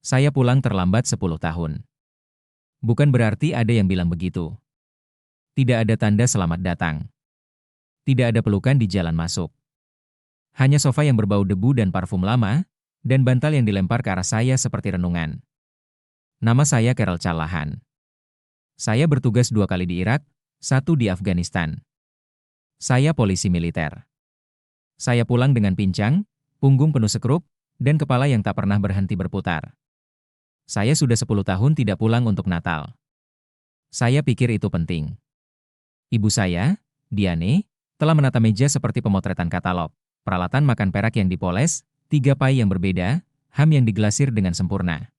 Saya pulang terlambat 10 tahun. Bukan berarti ada yang bilang begitu. Tidak ada tanda selamat datang. Tidak ada pelukan di jalan masuk. Hanya sofa yang berbau debu dan parfum lama, dan bantal yang dilempar ke arah saya seperti renungan. Nama saya Carol Callahan. Saya bertugas 2 kali di Irak, 1 di Afghanistan. Saya polisi militer. Saya pulang dengan pincang, punggung penuh sekrup, dan kepala yang tak pernah berhenti berputar. Saya sudah 10 tahun tidak pulang untuk Natal. Saya pikir itu penting. Ibu saya, Diane, telah menata meja seperti pemotretan katalog. Peralatan makan perak yang dipoles, 3 pai yang berbeda, ham yang diglasir dengan sempurna.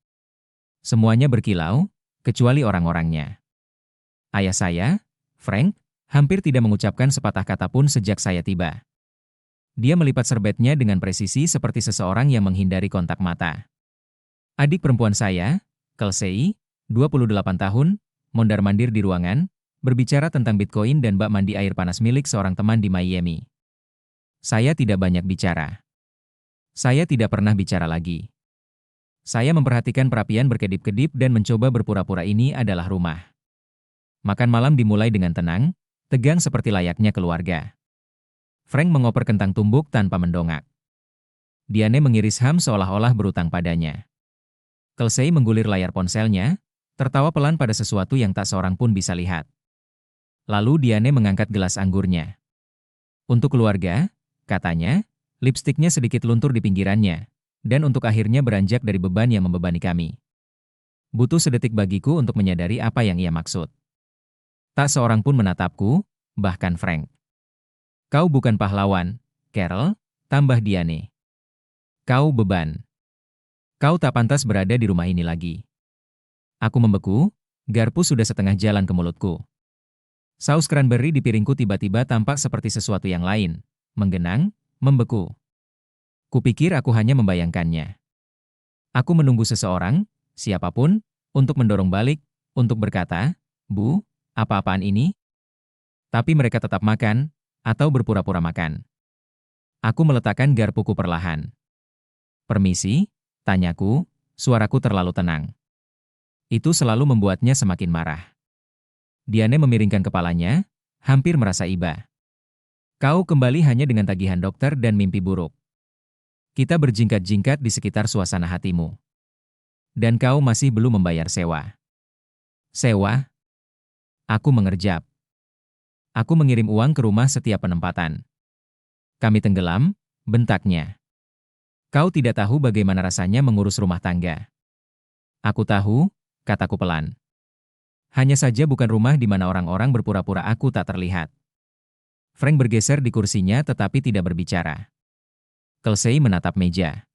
Semuanya berkilau, kecuali orang-orangnya. Ayah saya, Frank, hampir tidak mengucapkan sepatah kata pun sejak saya tiba. Dia melipat serbetnya dengan presisi seperti seseorang yang menghindari kontak mata. Adik perempuan saya, Kelsey, 28 tahun, mondar-mandir di ruangan, berbicara tentang Bitcoin dan bak mandi air panas milik seorang teman di Miami. Saya tidak banyak bicara. Saya tidak pernah bicara lagi. Saya memperhatikan perapian berkedip-kedip dan mencoba berpura-pura ini adalah rumah. Makan malam dimulai dengan tenang, tegang seperti layaknya keluarga. Frank mengoper kentang tumbuk tanpa mendongak. Diane mengiris ham seolah-olah berutang padanya. Kelsey menggulir layar ponselnya, tertawa pelan pada sesuatu yang tak seorang pun bisa lihat. Lalu Diane mengangkat gelas anggurnya. Untuk keluarga, katanya, lipstiknya sedikit luntur di pinggirannya, dan untuk akhirnya beranjak dari beban yang membebani kami. Butuh sedetik bagiku untuk menyadari apa yang ia maksud. Tak seorang pun menatapku, bahkan Frank. Kau bukan pahlawan, Carol, tambah Diane. Kau beban. Kau tak pantas berada di rumah ini lagi. Aku membeku, garpu sudah setengah jalan ke mulutku. Saus cranberry di piringku tiba-tiba tampak seperti sesuatu yang lain, menggenang, membeku. Kupikir aku hanya membayangkannya. Aku menunggu seseorang, siapapun, untuk mendorong balik, untuk berkata, "Bu, apa-apaan ini?" Tapi mereka tetap makan, atau berpura-pura makan. Aku meletakkan garpuku perlahan. "Permisi?" tanyaku, suaraku terlalu tenang. Itu selalu membuatnya semakin marah. Diane memiringkan kepalanya, hampir merasa iba. Kau kembali hanya dengan tagihan dokter dan mimpi buruk. Kita berjingkat-jingkat di sekitar suasana hatimu. Dan kau masih belum membayar sewa. Sewa? Aku mengerjap. Aku mengirim uang ke rumah setiap penempatan. Kami tenggelam, bentaknya. Kau tidak tahu bagaimana rasanya mengurus rumah tangga. Aku tahu, kataku pelan. Hanya saja bukan rumah di mana orang-orang berpura-pura aku tak terlihat. Frank bergeser di kursinya tetapi tidak berbicara. Kelsey menatap meja.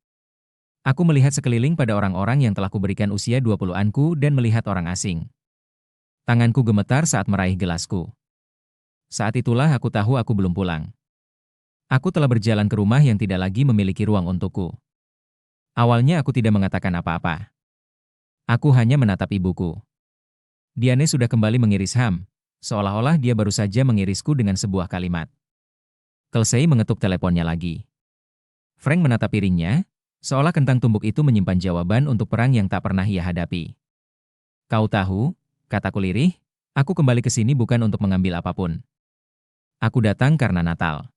Aku melihat sekeliling pada orang-orang yang telah kuberikan usia 20-anku dan melihat orang asing. Tanganku gemetar saat meraih gelasku. Saat itulah aku tahu aku belum pulang. Aku telah berjalan ke rumah yang tidak lagi memiliki ruang untukku. Awalnya aku tidak mengatakan apa-apa. Aku hanya menatap ibuku. Diane sudah kembali mengiris ham, seolah-olah dia baru saja mengirisku dengan sebuah kalimat. Kelsey mengetuk teleponnya lagi. Frank menatap piringnya, seolah kentang tumbuk itu menyimpan jawaban untuk perang yang tak pernah ia hadapi. Kau tahu, kataku lirih, aku kembali ke sini bukan untuk mengambil apapun. Aku datang karena Natal.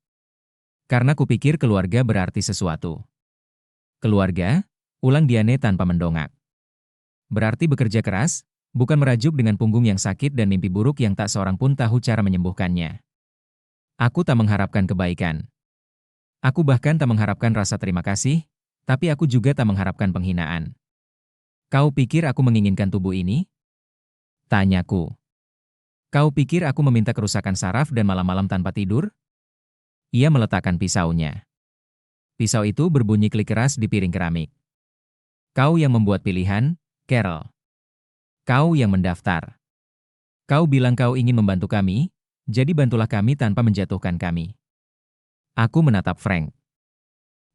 Karena kupikir keluarga berarti sesuatu. Keluarga, ulang Diane tanpa mendongak. Berarti bekerja keras, bukan merajuk dengan punggung yang sakit dan mimpi buruk yang tak seorang pun tahu cara menyembuhkannya. Aku tak mengharapkan kebaikan. Aku bahkan tak mengharapkan rasa terima kasih, tapi aku juga tak mengharapkan penghinaan. Kau pikir aku menginginkan tubuh ini? Tanyaku. Kau pikir aku meminta kerusakan saraf dan malam-malam tanpa tidur? Ia meletakkan pisaunya. Pisau itu berbunyi klik keras di piring keramik. Kau yang membuat pilihan, Carol. Kau yang mendaftar. Kau bilang kau ingin membantu kami, jadi bantulah kami tanpa menjatuhkan kami. Aku menatap Frank.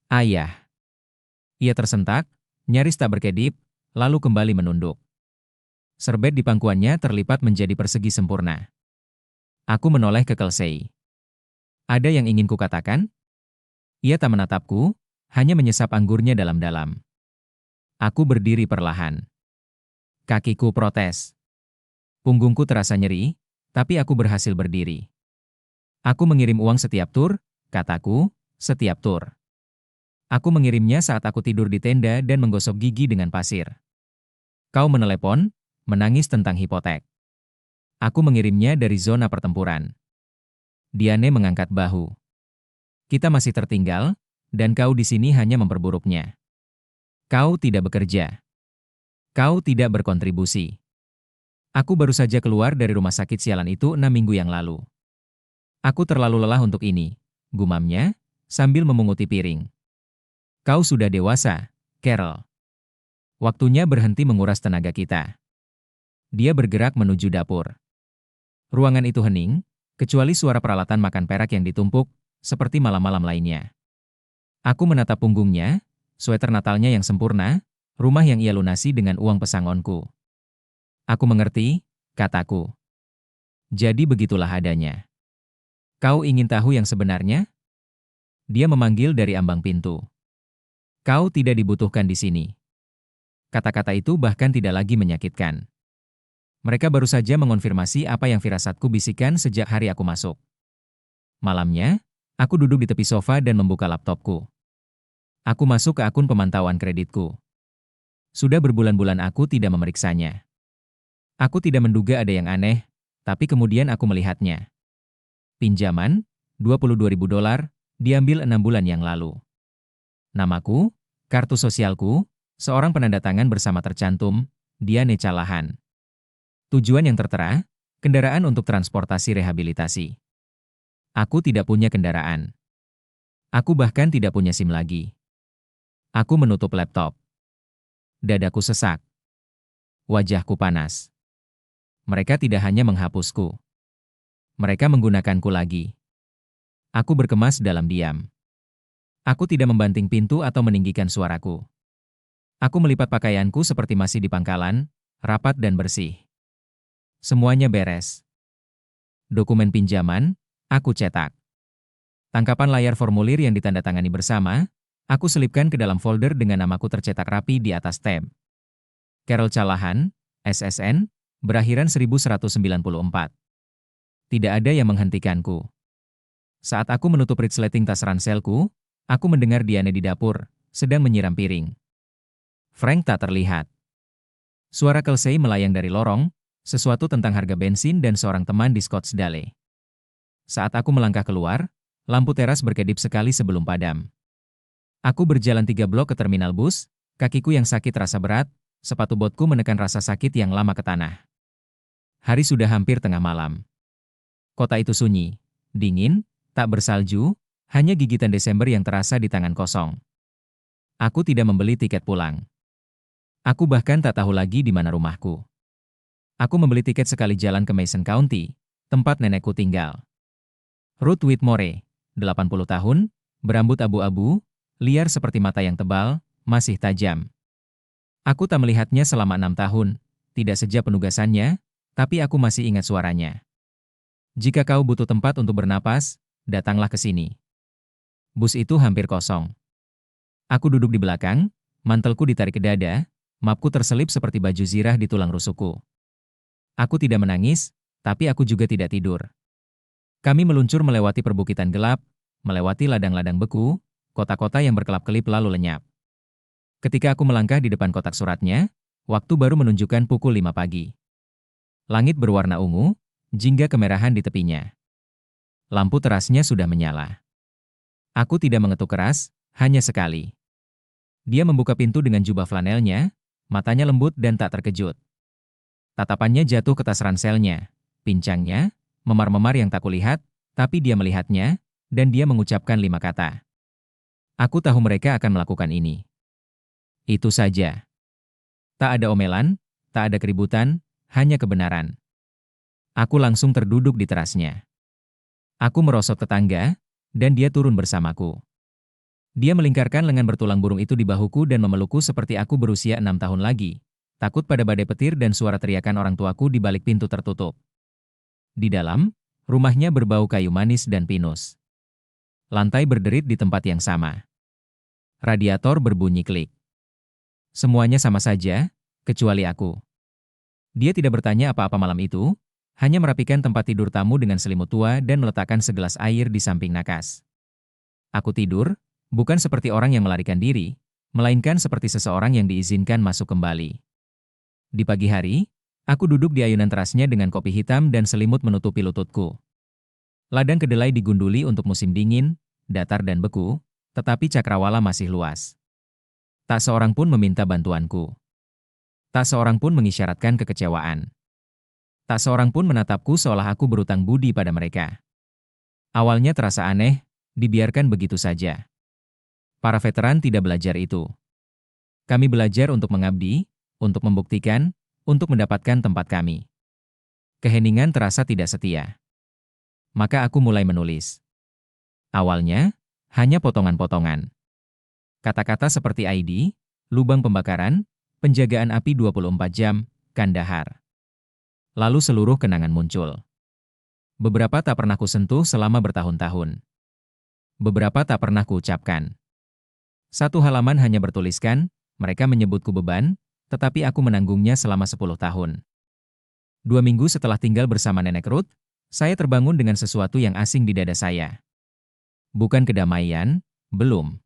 Ayah. Ia tersentak, nyaris tak berkedip, lalu kembali menunduk. Serbet di pangkuannya terlipat menjadi persegi sempurna. Aku menoleh ke Kelsey. Ada yang ingin kukatakan? Ia tak menatapku, hanya menyesap anggurnya dalam-dalam. Aku berdiri perlahan. Kakiku protes. Punggungku terasa nyeri, tapi aku berhasil berdiri. Aku mengirim uang setiap tur, kataku, setiap tur. Aku mengirimnya saat aku tidur di tenda dan menggosok gigi dengan pasir. Kau menelepon, menangis tentang hipotek. Aku mengirimnya dari zona pertempuran. Diane mengangkat bahu. Kita masih tertinggal, dan kau di sini hanya memperburuknya. Kau tidak bekerja. Kau tidak berkontribusi. Aku baru saja keluar dari rumah sakit sialan itu 6 minggu yang lalu. Aku terlalu lelah untuk ini, gumamnya, sambil memunguti piring. Kau sudah dewasa, Carol. Waktunya berhenti menguras tenaga kita. Dia bergerak menuju dapur. Ruangan itu hening, kecuali suara peralatan makan perak yang ditumpuk, seperti malam-malam lainnya. Aku menatap punggungnya, sweater Natalnya yang sempurna, rumah yang ia lunasi dengan uang pesangonku. Aku mengerti, kataku. Jadi begitulah adanya. Kau ingin tahu yang sebenarnya? Dia memanggil dari ambang pintu. Kau tidak dibutuhkan di sini. Kata-kata itu bahkan tidak lagi menyakitkan. Mereka baru saja mengonfirmasi apa yang firasatku bisikan sejak hari aku masuk. Malamnya, aku duduk di tepi sofa dan membuka laptopku. Aku masuk ke akun pemantauan kreditku. Sudah berbulan-bulan aku tidak memeriksanya. Aku tidak menduga ada yang aneh, tapi kemudian aku melihatnya. Pinjaman, $22.000, diambil 6 bulan yang lalu. Namaku, kartu sosialku, seorang penanda tangan bersama tercantum, Diane Callahan. Tujuan yang tertera, kendaraan untuk transportasi rehabilitasi. Aku tidak punya kendaraan. Aku bahkan tidak punya SIM lagi. Aku menutup laptop. Dadaku sesak. Wajahku panas. Mereka tidak hanya menghapusku. Mereka menggunakanku lagi. Aku berkemas dalam diam. Aku tidak membanting pintu atau meninggikan suaraku. Aku melipat pakaianku seperti masih di pangkalan, rapat dan bersih. Semuanya beres. Dokumen pinjaman, aku cetak. Tangkapan layar formulir yang ditandatangani bersama, aku selipkan ke dalam folder dengan namaku tercetak rapi di atas tab. Carol Callahan, SSN, berakhiran 1194. Tidak ada yang menghentikanku. Saat aku menutup resleting tas ranselku, aku mendengar Diane di dapur, sedang menyiram piring. Frank tak terlihat. Suara Kelsey melayang dari lorong, sesuatu tentang harga bensin dan seorang teman di Scottsdale. Saat aku melangkah keluar, lampu teras berkedip sekali sebelum padam. Aku berjalan 3 blok ke terminal bus, kakiku yang sakit rasa berat, sepatu botku menekan rasa sakit yang lama ke tanah. Hari sudah hampir tengah malam. Kota itu sunyi, dingin, tak bersalju, hanya gigitan Desember yang terasa di tangan kosong. Aku tidak membeli tiket pulang. Aku bahkan tak tahu lagi di mana rumahku. Aku membeli tiket sekali jalan ke Mason County, tempat nenekku tinggal. Ruth Whitmore, 80 tahun, berambut abu-abu, liar seperti mata yang tebal, masih tajam. Aku tak melihatnya selama 6 tahun, tidak sejak penugasannya, tapi aku masih ingat suaranya. Jika kau butuh tempat untuk bernapas, datanglah ke sini. Bus itu hampir kosong. Aku duduk di belakang, mantelku ditarik ke dada, mapku terselip seperti baju zirah di tulang rusukku. Aku tidak menangis, tapi aku juga tidak tidur. Kami meluncur melewati perbukitan gelap, melewati ladang-ladang beku, kota-kota yang berkelap-kelip lalu lenyap. Ketika aku melangkah di depan kotak suratnya, waktu baru menunjukkan pukul 5 pagi. Langit berwarna ungu, jingga kemerahan di tepinya. Lampu terasnya sudah menyala. Aku tidak mengetuk keras, hanya sekali. Dia membuka pintu dengan jubah flanelnya, matanya lembut dan tak terkejut. Tatapannya jatuh ke tas ranselnya, pincangnya, memar-memar yang tak kulihat, tapi dia melihatnya, dan dia mengucapkan 5 kata. Aku tahu mereka akan melakukan ini. Itu saja. Tak ada omelan, tak ada keributan, hanya kebenaran. Aku langsung terduduk di terasnya. Aku merosot ke tangga, dan dia turun bersamaku. Dia melingkarkan lengan bertulang burung itu di bahuku dan memelukku seperti aku berusia 6 tahun lagi. Takut pada badai petir dan suara teriakan orang tuaku di balik pintu tertutup. Di dalam, rumahnya berbau kayu manis dan pinus. Lantai berderit di tempat yang sama. Radiator berbunyi klik. Semuanya sama saja, kecuali aku. Dia tidak bertanya apa-apa malam itu, hanya merapikan tempat tidur tamu dengan selimut tua dan meletakkan segelas air di samping nakas. Aku tidur, bukan seperti orang yang melarikan diri, melainkan seperti seseorang yang diizinkan masuk kembali. Di pagi hari, aku duduk di ayunan terasnya dengan kopi hitam dan selimut menutupi lututku. Ladang kedelai digunduli untuk musim dingin, datar dan beku, tetapi cakrawala masih luas. Tak seorang pun meminta bantuanku. Tak seorang pun mengisyaratkan kekecewaan. Tak seorang pun menatapku seolah aku berutang budi pada mereka. Awalnya terasa aneh, dibiarkan begitu saja. Para veteran tidak belajar itu. Kami belajar untuk mengabdi, untuk membuktikan, untuk mendapatkan tempat kami. Keheningan terasa tidak setia. Maka aku mulai menulis. Awalnya, hanya potongan-potongan. Kata-kata seperti ID, lubang pembakaran, penjagaan api 24 jam, Kandahar. Lalu seluruh kenangan muncul. Beberapa tak pernah kusentuh selama bertahun-tahun. Beberapa tak pernah kuucapkan. Satu halaman hanya bertuliskan, mereka menyebutku beban, tetapi aku menanggungnya selama 10 tahun. 2 minggu setelah tinggal bersama Nenek Ruth, saya terbangun dengan sesuatu yang asing di dada saya. Bukan kedamaian, belum.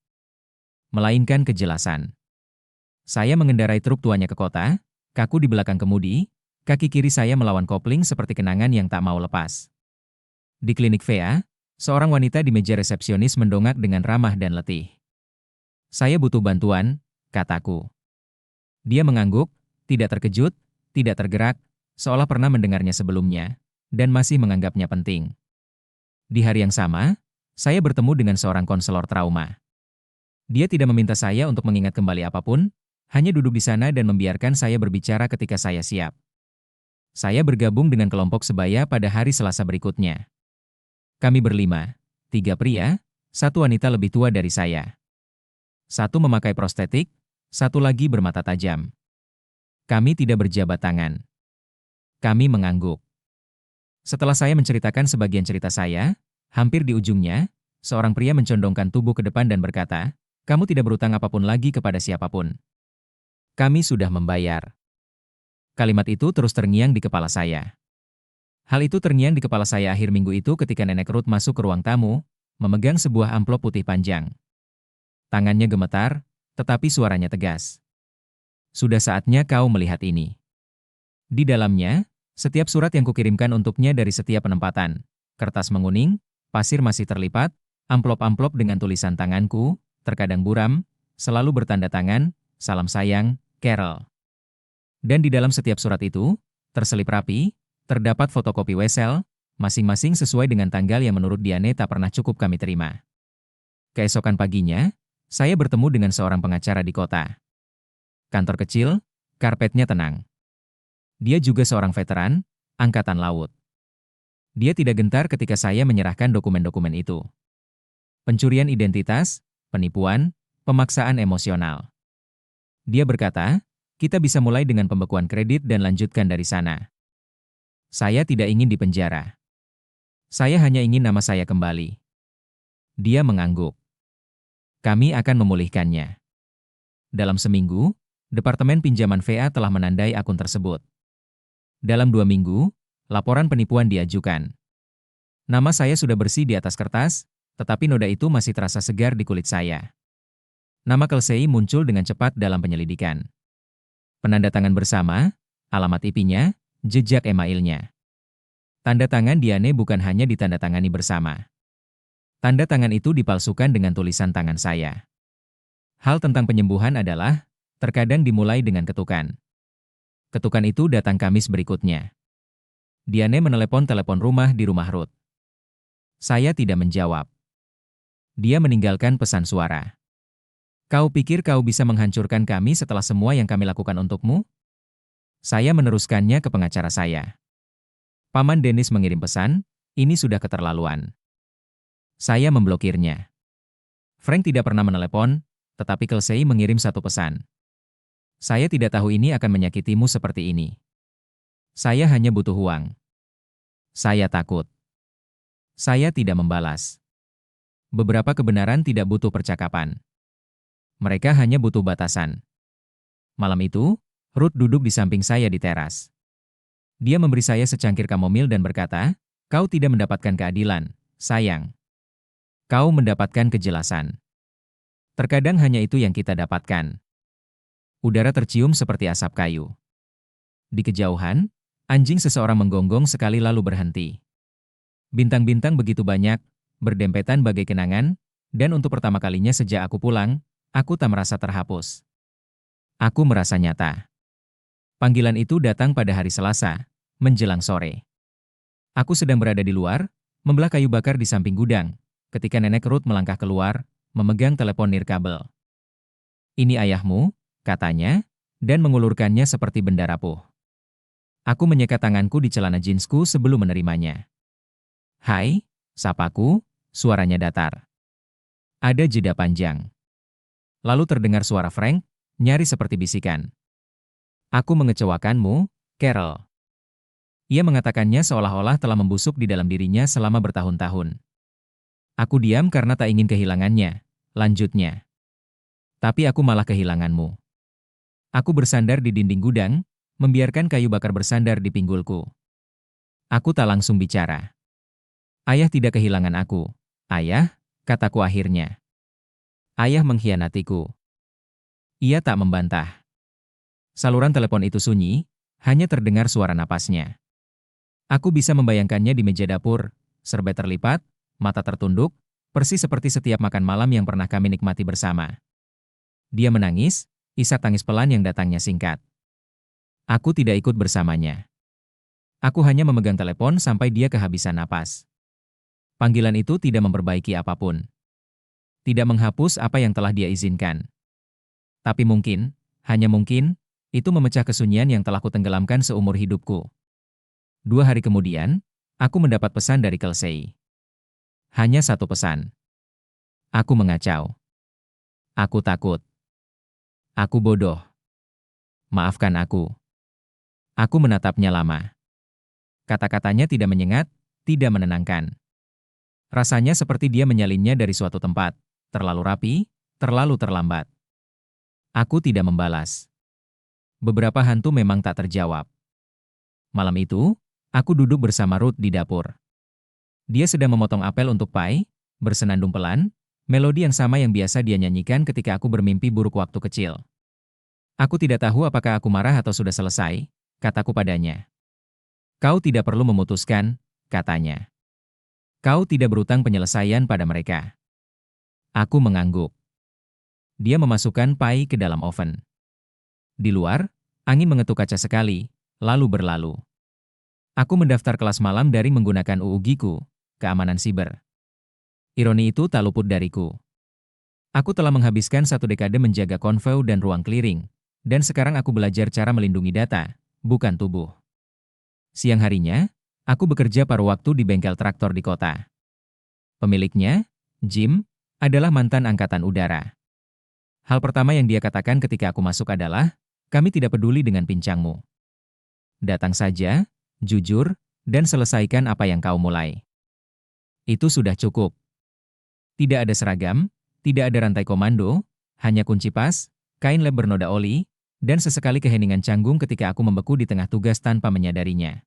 Melainkan kejelasan. Saya mengendarai truk tuanya ke kota, kaku di belakang kemudi, kaki kiri saya melawan kopling seperti kenangan yang tak mau lepas. Di klinik VA, seorang wanita di meja resepsionis mendongak dengan ramah dan letih. Saya butuh bantuan, kataku. Dia mengangguk, tidak terkejut, tidak tergerak, seolah pernah mendengarnya sebelumnya, dan masih menganggapnya penting. Di hari yang sama, saya bertemu dengan seorang konselor trauma. Dia tidak meminta saya untuk mengingat kembali apapun, hanya duduk di sana dan membiarkan saya berbicara ketika saya siap. Saya bergabung dengan kelompok sebaya pada hari Selasa berikutnya. Kami berlima, 3 pria, 1 wanita lebih tua dari saya. 1 memakai prostetik, 1 lagi bermata tajam. Kami tidak berjabat tangan. Kami mengangguk. Setelah saya menceritakan sebagian cerita saya, hampir di ujungnya, seorang pria mencondongkan tubuh ke depan dan berkata, "Kamu tidak berutang apapun lagi kepada siapapun. Kami sudah membayar." Kalimat itu terus terngiang di kepala saya. Hal itu terngiang di kepala saya akhir minggu itu ketika Nenek Ruth masuk ke ruang tamu, memegang sebuah amplop putih panjang. Tangannya gemetar, tetapi suaranya tegas. "Sudah saatnya kau melihat ini." Di dalamnya, setiap surat yang kukirimkan untuknya dari setiap penempatan, kertas menguning, pasir masih terlipat, amplop-amplop dengan tulisan tanganku, terkadang buram, selalu bertanda tangan, "Salam sayang, Carol." Dan di dalam setiap surat itu, terselip rapi, terdapat fotokopi wesel, masing-masing sesuai dengan tanggal yang menurut Diane tak pernah cukup kami terima. Keesokan paginya, saya bertemu dengan seorang pengacara di kota. Kantor kecil, karpetnya tenang. Dia juga seorang veteran, angkatan laut. Dia tidak gentar ketika saya menyerahkan dokumen-dokumen itu. Pencurian identitas, penipuan, pemaksaan emosional. Dia berkata, "Kita bisa mulai dengan pembekuan kredit dan lanjutkan dari sana." Saya tidak ingin dipenjara. Saya hanya ingin nama saya kembali. Dia mengangguk. "Kami akan memulihkannya." Dalam seminggu, Departemen Pinjaman VA telah menandai akun tersebut. Dalam 2 minggu, laporan penipuan diajukan. Nama saya sudah bersih di atas kertas, tetapi noda itu masih terasa segar di kulit saya. Nama Kelsey muncul dengan cepat dalam penyelidikan. Penanda tangan bersama, alamat IP-nya, jejak emailnya. Tanda tangan Diane bukan hanya ditandatangani bersama. Tanda tangan itu dipalsukan dengan tulisan tangan saya. Hal tentang penyembuhan adalah, terkadang dimulai dengan ketukan. Ketukan itu datang Kamis berikutnya. Diane menelepon telepon rumah di rumah Ruth. Saya tidak menjawab. Dia meninggalkan pesan suara. "Kau pikir kau bisa menghancurkan kami setelah semua yang kami lakukan untukmu?" Saya meneruskannya ke pengacara saya. "Paman Dennis mengirim pesan, ini sudah keterlaluan." Saya memblokirnya. Frank tidak pernah menelepon, tetapi Kelsey mengirim satu pesan. "Saya tidak tahu ini akan menyakitimu seperti ini. Saya hanya butuh uang." Saya takut. Saya tidak membalas. Beberapa kebenaran tidak butuh percakapan. Mereka hanya butuh batasan. Malam itu, Ruth duduk di samping saya di teras. Dia memberi saya secangkir kamomil dan berkata, "Kau tidak mendapatkan keadilan, sayang. Kau mendapatkan kejelasan. Terkadang hanya itu yang kita dapatkan." Udara tercium seperti asap kayu. Di kejauhan, anjing seseorang menggonggong sekali lalu berhenti. Bintang-bintang begitu banyak, berdempetan bagai kenangan, dan untuk pertama kalinya sejak aku pulang, aku tak merasa terhapus. Aku merasa nyata. Panggilan itu datang pada hari Selasa, menjelang sore. Aku sedang berada di luar, membelah kayu bakar di samping gudang, ketika nenek Ruth melangkah keluar, memegang telepon nirkabel. "Ini ayahmu," katanya, dan mengulurkannya seperti benda rapuh. Aku menyekat tanganku di celana jeansku sebelum menerimanya. "Hai," sapaku, suaranya datar. Ada jeda panjang. Lalu terdengar suara Frank, nyaris seperti bisikan. "Aku mengecewakanmu, Carol." Ia mengatakannya seolah-olah telah membusuk di dalam dirinya selama bertahun-tahun. "Aku diam karena tak ingin kehilangannya," lanjutnya. "Tapi aku malah kehilanganmu." Aku bersandar di dinding gudang, membiarkan kayu bakar bersandar di pinggulku. Aku tak langsung bicara. "Ayah tidak kehilangan aku, Ayah," kataku akhirnya. "Ayah mengkhianatiku." Ia tak membantah. Saluran telepon itu sunyi, hanya terdengar suara napasnya. Aku bisa membayangkannya di meja dapur, serbet terlipat, mata tertunduk, persis seperti setiap makan malam yang pernah kami nikmati bersama. Dia menangis, isak tangis pelan yang datangnya singkat. Aku tidak ikut bersamanya. Aku hanya memegang telepon sampai dia kehabisan napas. Panggilan itu tidak memperbaiki apapun. Tidak menghapus apa yang telah dia izinkan. Tapi mungkin, hanya mungkin, itu memecah kesunyian yang telah kutenggelamkan seumur hidupku. 2 hari kemudian, aku mendapat pesan dari Kelsey. Hanya satu pesan. Aku mengacau. Aku takut. Aku bodoh. Maafkan aku. Aku menatapnya lama. Kata-katanya tidak menyengat, tidak menenangkan. Rasanya seperti dia menyalinnya dari suatu tempat, terlalu rapi, terlalu terlambat. Aku tidak membalas. Beberapa hantu memang tak terjawab. Malam itu, aku duduk bersama Ruth di dapur. Dia sedang memotong apel untuk pie, bersenandung pelan, melodi yang sama yang biasa dia nyanyikan ketika aku bermimpi buruk waktu kecil. "Aku tidak tahu apakah aku marah atau sudah selesai," kataku padanya. "Kau tidak perlu memutuskan," katanya. "Kau tidak berutang penyelesaian pada mereka." Aku mengangguk. Dia memasukkan pie ke dalam oven. Di luar, angin mengetuk kaca sekali, lalu berlalu. Aku mendaftar kelas malam dari menggunakan UUGIku, keamanan siber. Ironi itu tak luput dariku. Aku telah menghabiskan 1 dekade menjaga konvoi dan ruang clearing, dan sekarang aku belajar cara melindungi data, bukan tubuh. Siang harinya, aku bekerja paruh waktu di bengkel traktor di kota. Pemiliknya, Jim, adalah mantan angkatan udara. Hal pertama yang dia katakan ketika aku masuk adalah, "Kami tidak peduli dengan pincangmu. Datang saja, jujur, dan selesaikan apa yang kau mulai." Itu sudah cukup. Tidak ada seragam, tidak ada rantai komando, hanya kunci pas, kain lab bernoda oli, dan sesekali keheningan canggung ketika aku membeku di tengah tugas tanpa menyadarinya.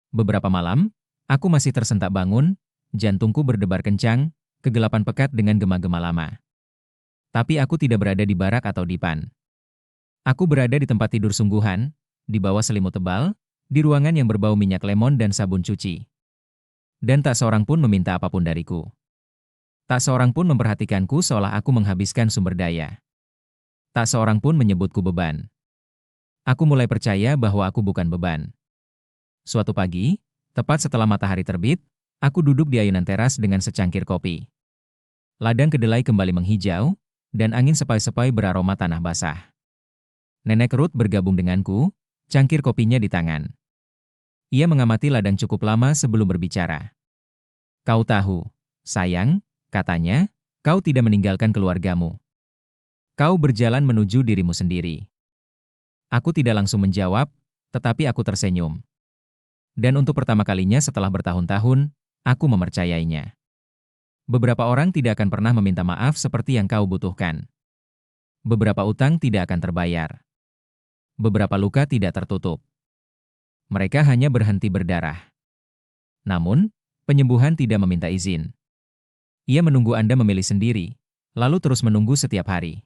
Beberapa malam, aku masih tersentak bangun, jantungku berdebar kencang, kegelapan pekat dengan gema-gema lama. Tapi aku tidak berada di barak atau dipan. Aku berada di tempat tidur sungguhan, di bawah selimut tebal, di ruangan yang berbau minyak lemon dan sabun cuci. Dan tak seorang pun meminta apapun dariku. Tak seorang pun memperhatikanku seolah aku menghabiskan sumber daya. Tak seorang pun menyebutku beban. Aku mulai percaya bahwa aku bukan beban. Suatu pagi, tepat setelah matahari terbit, aku duduk di ayunan teras dengan secangkir kopi. Ladang kedelai kembali menghijau, dan angin sepoi-sepoi beraroma tanah basah. Nenek Ruth bergabung denganku, cangkir kopinya di tangan. Ia mengamati ladang cukup lama sebelum berbicara. "Kau tahu, sayang," katanya, "kau tidak meninggalkan keluargamu. Kau berjalan menuju dirimu sendiri." Aku tidak langsung menjawab, tetapi aku tersenyum. Dan untuk pertama kalinya setelah bertahun-tahun, aku mempercayainya. Beberapa orang tidak akan pernah meminta maaf seperti yang kau butuhkan. Beberapa utang tidak akan terbayar. Beberapa luka tidak tertutup. Mereka hanya berhenti berdarah. Namun, penyembuhan tidak meminta izin. Ia menunggu Anda memilih sendiri, lalu terus menunggu setiap hari.